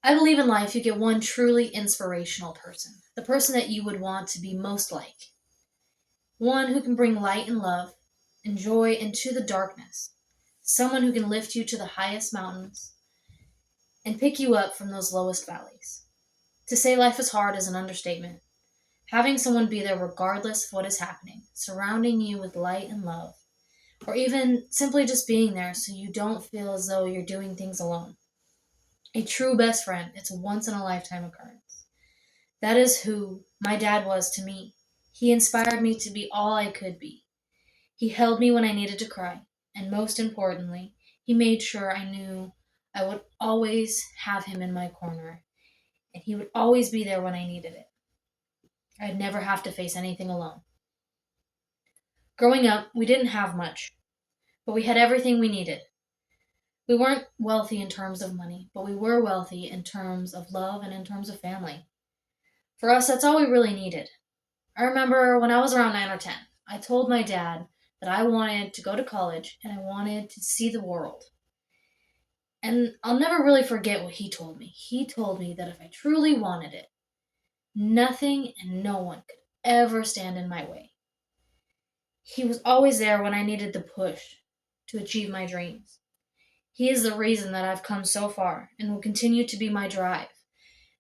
I believe in life you get one truly inspirational person, the person that you would want to be most like, one who can bring light and love and joy into the darkness, someone who can lift you to the highest mountains and pick you up from those lowest valleys. To say life is hard is an understatement. Having someone be there regardless of what is happening, surrounding you with light and love, or even simply just being there so you don't feel as though you're doing things alone. A true best friend, it's a once in a lifetime occurrence. That is who my dad was to me. He inspired me to be all I could be. He held me when I needed to cry, and most importantly, he made sure I knew I would always have him in my corner, and he would always be there when I needed it. I'd never have to face anything alone. Growing up, we didn't have much, but we had everything we needed. We weren't wealthy in terms of money, but we were wealthy in terms of love and in terms of family. For us, that's all we really needed. I remember when I was around 9 or 10, I told my dad that I wanted to go to college and I wanted to see the world. And I'll never really forget what he told me. He told me that if I truly wanted it, nothing and no one could ever stand in my way. He was always there when I needed the push to achieve my dreams. He is the reason that I've come so far and will continue to be my drive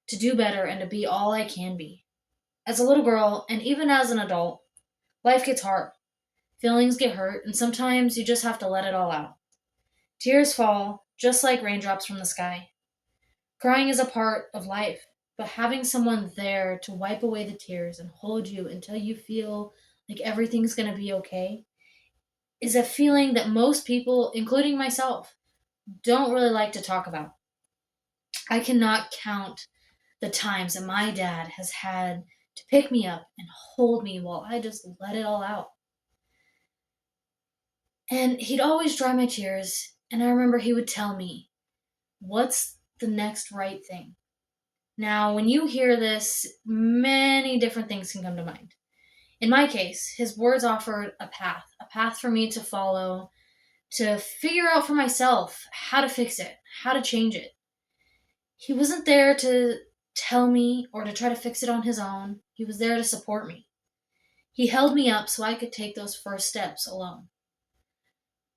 to do better and to be all I can be. As a little girl, and even as an adult, life gets hard. Feelings get hurt, and sometimes you just have to let it all out. Tears fall, just like raindrops from the sky. Crying is a part of life, but having someone there to wipe away the tears and hold you until you feel like everything's going to be okay is a feeling that most people, including myself, don't really like to talk about. I cannot count the times that my dad has had to pick me up and hold me while I just let it all out. And he'd always dry my tears, and I remember he would tell me, "What's the next right thing?" Now, when you hear this, many different things can come to mind. In my case, his words offered a path for me to follow, to figure out for myself how to fix it, how to change it. He wasn't there to tell me or to try to fix it on his own. He was there to support me. He held me up so I could take those first steps alone.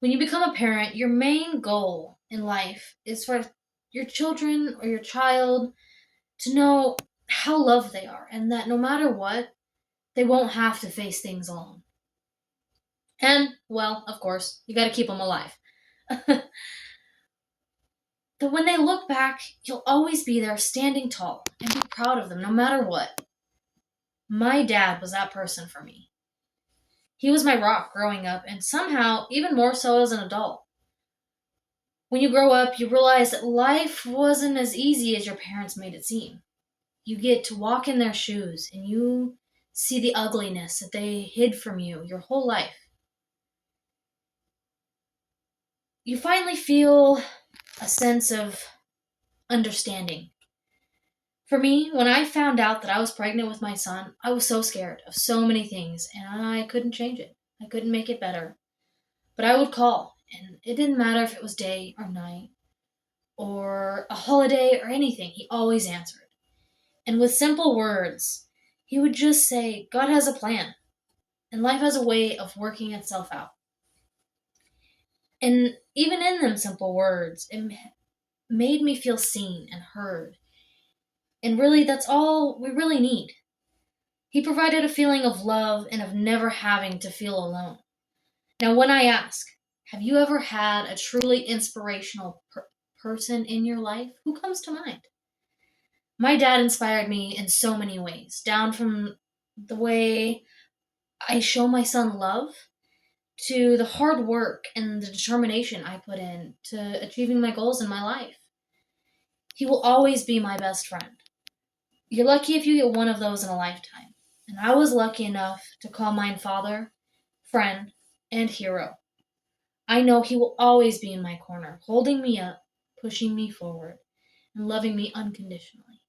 When you become a parent, your main goal in life is for your children or your child to know how loved they are and that no matter what, they won't have to face things alone. And, well, of course, you gotta keep them alive. But when they look back, you'll always be there standing tall and be proud of them no matter what. My dad was that person for me. He was my rock growing up, and somehow, even more so as an adult. When you grow up, you realize that life wasn't as easy as your parents made it seem. You get to walk in their shoes and you see the ugliness that they hid from you your whole life. You finally feel a sense of understanding. For me, when I found out that I was pregnant with my son, I was so scared of so many things and I couldn't change it. I couldn't make it better. But I would call, and it didn't matter if it was day or night or a holiday or anything, he always answered. And with simple words, he would just say, God has a plan, and life has a way of working itself out. And even in them simple words, it made me feel seen and heard. And really, that's all we really need. He provided a feeling of love and of never having to feel alone. Now, when I ask, have you ever had a truly inspirational person in your life? Who comes to mind? My dad inspired me in so many ways, down from the way I show my son love to the hard work and the determination I put in to achieving my goals in my life. He will always be my best friend. You're lucky if you get one of those in a lifetime. And I was lucky enough to call mine father, friend, and hero. I know he will always be in my corner, holding me up, pushing me forward, and loving me unconditionally.